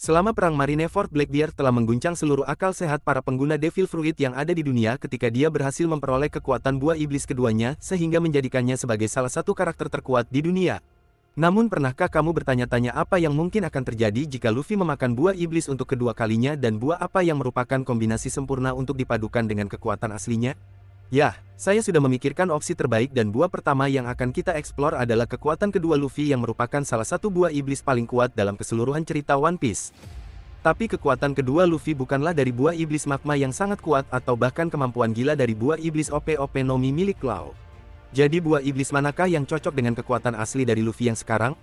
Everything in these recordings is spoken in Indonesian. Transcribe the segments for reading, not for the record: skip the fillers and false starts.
Selama Perang Marineford, Blackbeard telah mengguncang seluruh akal sehat para pengguna Devil Fruit yang ada di dunia ketika dia berhasil memperoleh kekuatan buah iblis keduanya sehingga menjadikannya sebagai salah satu karakter terkuat di dunia. Namun pernahkah kamu bertanya-tanya apa yang mungkin akan terjadi jika Luffy memakan buah iblis untuk kedua kalinya dan buah apa yang merupakan kombinasi sempurna untuk dipadukan dengan kekuatan aslinya? Ya, saya sudah memikirkan opsi terbaik dan buah pertama yang akan kita eksplor adalah kekuatan kedua Luffy yang merupakan salah satu buah iblis paling kuat dalam keseluruhan cerita One Piece. Tapi kekuatan kedua Luffy bukanlah dari buah iblis magma yang sangat kuat atau bahkan kemampuan gila dari buah iblis OP-OP Nomi milik Law. Jadi buah iblis manakah yang cocok dengan kekuatan asli dari Luffy yang sekarang?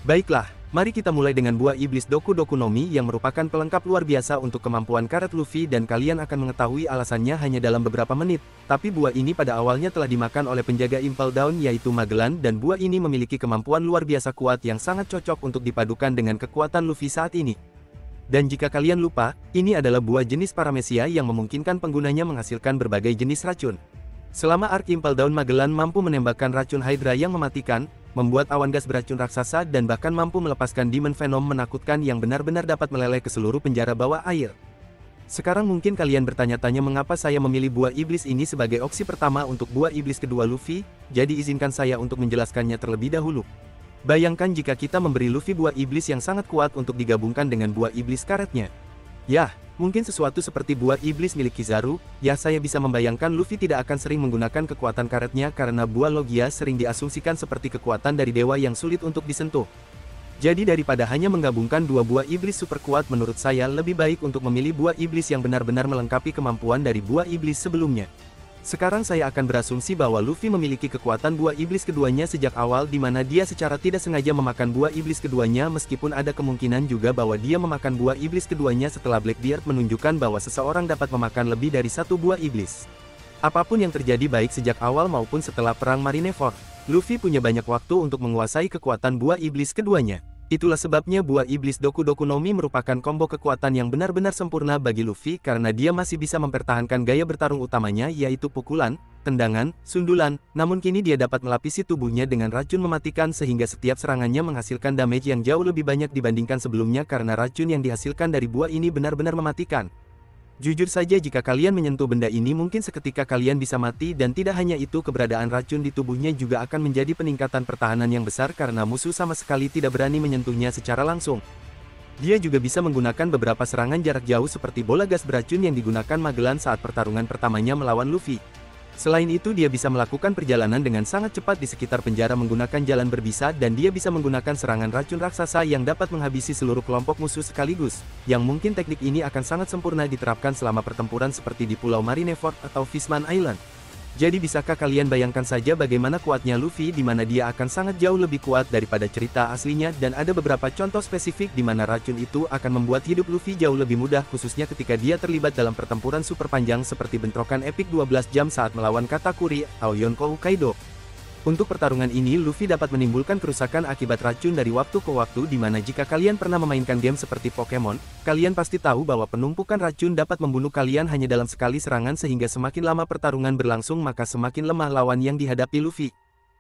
Baiklah, mari kita mulai dengan buah iblis Doku Doku Nomi yang merupakan pelengkap luar biasa untuk kemampuan karet Luffy dan kalian akan mengetahui alasannya hanya dalam beberapa menit. Tapi buah ini pada awalnya telah dimakan oleh penjaga Impel Down yaitu Magellan dan buah ini memiliki kemampuan luar biasa kuat yang sangat cocok untuk dipadukan dengan kekuatan Luffy saat ini. Dan jika kalian lupa, ini adalah buah jenis Paramecia yang memungkinkan penggunanya menghasilkan berbagai jenis racun. Selama Arc Impel Down, Magellan mampu menembakkan racun Hydra yang mematikan, membuat awan gas beracun raksasa dan bahkan mampu melepaskan Demon Venom menakutkan yang benar-benar dapat meleleh ke seluruh penjara bawah air. Sekarang mungkin kalian bertanya-tanya mengapa saya memilih buah iblis ini sebagai opsi pertama untuk buah iblis kedua Luffy, jadi izinkan saya untuk menjelaskannya terlebih dahulu. Bayangkan jika kita memberi Luffy buah iblis yang sangat kuat untuk digabungkan dengan buah iblis karetnya. Yah, mungkin sesuatu seperti buah iblis milik Kizaru, ya saya bisa membayangkan Luffy tidak akan sering menggunakan kekuatan karetnya karena buah Logia sering diasumsikan seperti kekuatan dari dewa yang sulit untuk disentuh. Jadi daripada hanya menggabungkan dua buah iblis super kuat menurut saya lebih baik untuk memilih buah iblis yang benar-benar melengkapi kemampuan dari buah iblis sebelumnya. Sekarang saya akan berasumsi bahwa Luffy memiliki kekuatan buah iblis keduanya sejak awal di mana dia secara tidak sengaja memakan buah iblis keduanya meskipun ada kemungkinan juga bahwa dia memakan buah iblis keduanya setelah Blackbeard menunjukkan bahwa seseorang dapat memakan lebih dari satu buah iblis. Apapun yang terjadi baik sejak awal maupun setelah Perang Marineford, Luffy punya banyak waktu untuk menguasai kekuatan buah iblis keduanya. Itulah sebabnya buah iblis Doku Doku Nomi merupakan combo kekuatan yang benar-benar sempurna bagi Luffy karena dia masih bisa mempertahankan gaya bertarung utamanya yaitu pukulan, tendangan, sundulan, namun kini dia dapat melapisi tubuhnya dengan racun mematikan sehingga setiap serangannya menghasilkan damage yang jauh lebih banyak dibandingkan sebelumnya karena racun yang dihasilkan dari buah ini benar-benar mematikan. Jujur saja jika kalian menyentuh benda ini mungkin seketika kalian bisa mati dan tidak hanya itu keberadaan racun di tubuhnya juga akan menjadi peningkatan pertahanan yang besar karena musuh sama sekali tidak berani menyentuhnya secara langsung. Dia juga bisa menggunakan beberapa serangan jarak jauh seperti bola gas beracun yang digunakan Magellan saat pertarungan pertamanya melawan Luffy. Selain itu dia bisa melakukan perjalanan dengan sangat cepat di sekitar penjara menggunakan jalan berbisa dan dia bisa menggunakan serangan racun raksasa yang dapat menghabisi seluruh kelompok musuh sekaligus, yang mungkin teknik ini akan sangat sempurna diterapkan selama pertempuran seperti di Pulau Marineford atau Fishman Island. Jadi bisakah kalian bayangkan saja bagaimana kuatnya Luffy di mana dia akan sangat jauh lebih kuat daripada cerita aslinya dan ada beberapa contoh spesifik di mana racun itu akan membuat hidup Luffy jauh lebih mudah khususnya ketika dia terlibat dalam pertempuran super panjang seperti bentrokan epik 12 jam saat melawan Katakuri atau Yonkou Kaido. Untuk pertarungan ini Luffy dapat menimbulkan kerusakan akibat racun dari waktu ke waktu di mana jika kalian pernah memainkan game seperti Pokemon, kalian pasti tahu bahwa penumpukan racun dapat membunuh kalian hanya dalam sekali serangan sehingga semakin lama pertarungan berlangsung maka semakin lemah lawan yang dihadapi Luffy.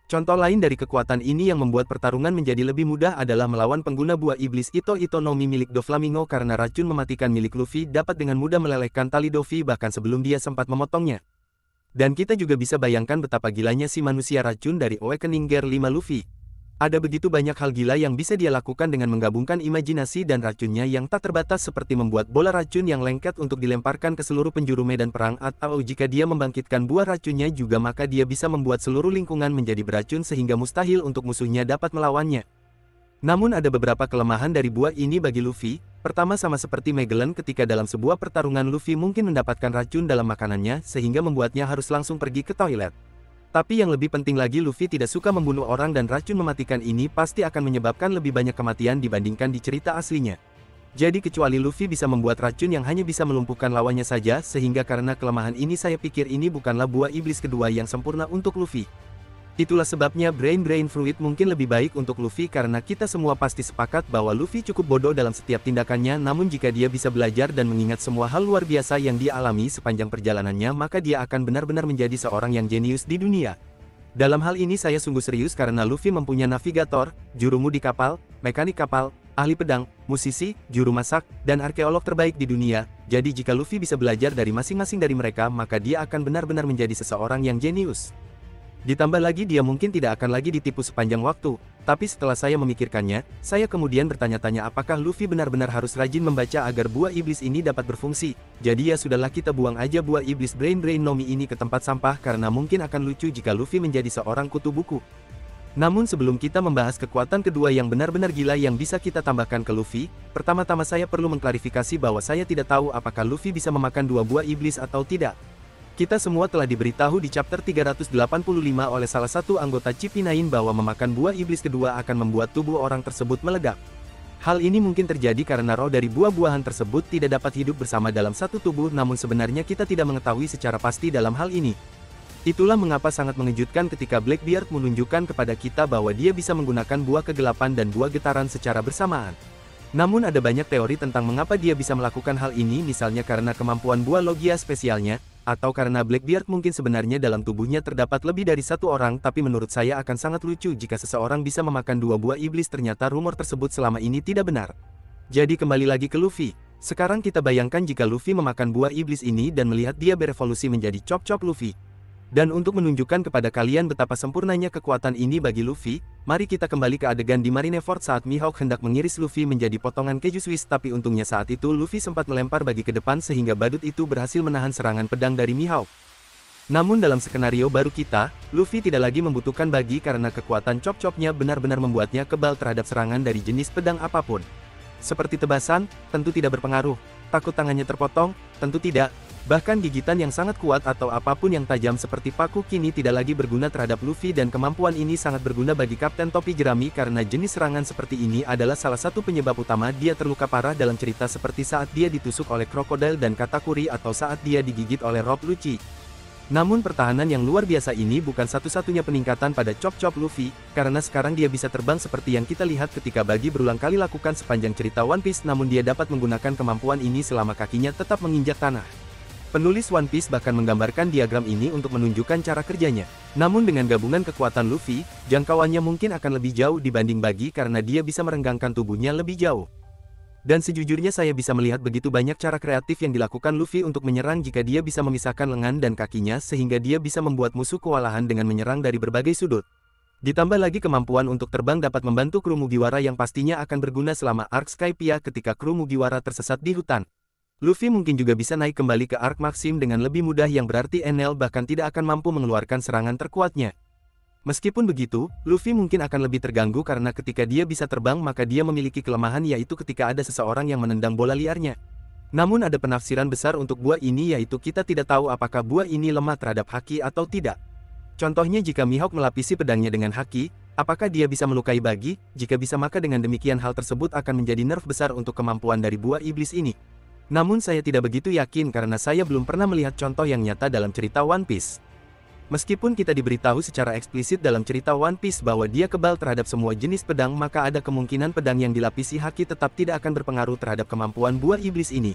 Contoh lain dari kekuatan ini yang membuat pertarungan menjadi lebih mudah adalah melawan pengguna buah iblis Ito Ito Nomi milik Doflamingo karena racun mematikan milik Luffy dapat dengan mudah melelehkan tali Doffy bahkan sebelum dia sempat memotongnya. Dan kita juga bisa bayangkan betapa gilanya si manusia racun dari Awakening Gear 5 Luffy. Ada begitu banyak hal gila yang bisa dia lakukan dengan menggabungkan imajinasi dan racunnya yang tak terbatas seperti membuat bola racun yang lengket untuk dilemparkan ke seluruh penjuru medan perang atau jika dia membangkitkan buah racunnya juga maka dia bisa membuat seluruh lingkungan menjadi beracun sehingga mustahil untuk musuhnya dapat melawannya. Namun ada beberapa kelemahan dari buah ini bagi Luffy. Pertama sama seperti Magellan ketika dalam sebuah pertarungan Luffy mungkin mendapatkan racun dalam makanannya sehingga membuatnya harus langsung pergi ke toilet. Tapi yang lebih penting lagi Luffy tidak suka membunuh orang dan racun mematikan ini pasti akan menyebabkan lebih banyak kematian dibandingkan di cerita aslinya. Jadi kecuali Luffy bisa membuat racun yang hanya bisa melumpuhkan lawannya saja sehingga karena kelemahan ini saya pikir ini bukanlah buah iblis kedua yang sempurna untuk Luffy. Itulah sebabnya Brain Fruit mungkin lebih baik untuk Luffy karena kita semua pasti sepakat bahwa Luffy cukup bodoh dalam setiap tindakannya namun jika dia bisa belajar dan mengingat semua hal luar biasa yang dia alami sepanjang perjalanannya maka dia akan benar-benar menjadi seorang yang jenius di dunia. Dalam hal ini saya sungguh serius karena Luffy mempunyai navigator, jurumudi kapal, mekanik kapal, ahli pedang, musisi, juru masak, dan arkeolog terbaik di dunia. Jadi jika Luffy bisa belajar dari masing-masing dari mereka, maka dia akan benar-benar menjadi seseorang yang jenius. Ditambah lagi dia mungkin tidak akan lagi ditipu sepanjang waktu, tapi setelah saya memikirkannya, saya kemudian bertanya-tanya apakah Luffy benar-benar harus rajin membaca agar buah iblis ini dapat berfungsi. Jadi ya sudahlah, kita buang aja buah iblis Brain Nomi ini ke tempat sampah karena mungkin akan lucu jika Luffy menjadi seorang kutu buku. Namun sebelum kita membahas kekuatan kedua yang benar-benar gila yang bisa kita tambahkan ke Luffy, pertama-tama saya perlu mengklarifikasi bahwa saya tidak tahu apakah Luffy bisa memakan dua buah iblis atau tidak. Kita semua telah diberitahu di chapter 385 oleh salah satu anggota CP9 bahwa memakan buah iblis kedua akan membuat tubuh orang tersebut meledak. Hal ini mungkin terjadi karena roh dari buah-buahan tersebut tidak dapat hidup bersama dalam satu tubuh, namun sebenarnya kita tidak mengetahui secara pasti dalam hal ini. Itulah mengapa sangat mengejutkan ketika Blackbeard menunjukkan kepada kita bahwa dia bisa menggunakan buah kegelapan dan buah getaran secara bersamaan. Namun ada banyak teori tentang mengapa dia bisa melakukan hal ini, misalnya karena kemampuan buah logia spesialnya, atau karena Blackbeard mungkin sebenarnya dalam tubuhnya terdapat lebih dari satu orang, tapi menurut saya akan sangat lucu jika seseorang bisa memakan dua buah iblis. Ternyata rumor tersebut selama ini tidak benar. Jadi kembali lagi ke Luffy. Sekarang kita bayangkan jika Luffy memakan buah iblis ini dan melihat dia berevolusi menjadi Chop Luffy. Dan untuk menunjukkan kepada kalian betapa sempurnanya kekuatan ini bagi Luffy, mari kita kembali ke adegan di Marineford saat Mihawk hendak mengiris Luffy menjadi potongan keju Swiss, tapi untungnya saat itu Luffy sempat melempar bagi ke depan sehingga badut itu berhasil menahan serangan pedang dari Mihawk. Namun dalam skenario baru kita, Luffy tidak lagi membutuhkan bagi karena kekuatan Chop-nya benar-benar membuatnya kebal terhadap serangan dari jenis pedang apapun. Seperti tebasan, tentu tidak berpengaruh. Takut tangannya terpotong, tentu tidak. Bahkan gigitan yang sangat kuat atau apapun yang tajam seperti paku kini tidak lagi berguna terhadap Luffy, dan kemampuan ini sangat berguna bagi Kapten Topi Jerami karena jenis serangan seperti ini adalah salah satu penyebab utama dia terluka parah dalam cerita, seperti saat dia ditusuk oleh krokodil dan Katakuri atau saat dia digigit oleh Rob Lucci. Namun pertahanan yang luar biasa ini bukan satu-satunya peningkatan pada Chop Luffy, karena sekarang dia bisa terbang seperti yang kita lihat ketika Bagi berulang kali lakukan sepanjang cerita One Piece, namun dia dapat menggunakan kemampuan ini selama kakinya tetap menginjak tanah. Penulis One Piece bahkan menggambarkan diagram ini untuk menunjukkan cara kerjanya. Namun dengan gabungan kekuatan Luffy, jangkauannya mungkin akan lebih jauh dibanding Bagi karena dia bisa merenggangkan tubuhnya lebih jauh. Dan sejujurnya saya bisa melihat begitu banyak cara kreatif yang dilakukan Luffy untuk menyerang jika dia bisa memisahkan lengan dan kakinya sehingga dia bisa membuat musuh kewalahan dengan menyerang dari berbagai sudut. Ditambah lagi kemampuan untuk terbang dapat membantu kru Mugiwara yang pastinya akan berguna selama arc Skypiea ketika kru Mugiwara tersesat di hutan. Luffy mungkin juga bisa naik kembali ke arc Maxim dengan lebih mudah, yang berarti Enel bahkan tidak akan mampu mengeluarkan serangan terkuatnya. Meskipun begitu, Luffy mungkin akan lebih terganggu karena ketika dia bisa terbang maka dia memiliki kelemahan, yaitu ketika ada seseorang yang menendang bola liarnya. Namun ada penafsiran besar untuk buah ini, yaitu kita tidak tahu apakah buah ini lemah terhadap haki atau tidak. Contohnya jika Mihawk melapisi pedangnya dengan haki, apakah dia bisa melukai Bagi? Jika bisa maka dengan demikian hal tersebut akan menjadi nerf besar untuk kemampuan dari buah iblis ini. Namun saya tidak begitu yakin karena saya belum pernah melihat contoh yang nyata dalam cerita One Piece. Meskipun kita diberitahu secara eksplisit dalam cerita One Piece bahwa dia kebal terhadap semua jenis pedang, maka ada kemungkinan pedang yang dilapisi haki tetap tidak akan berpengaruh terhadap kemampuan buah iblis ini.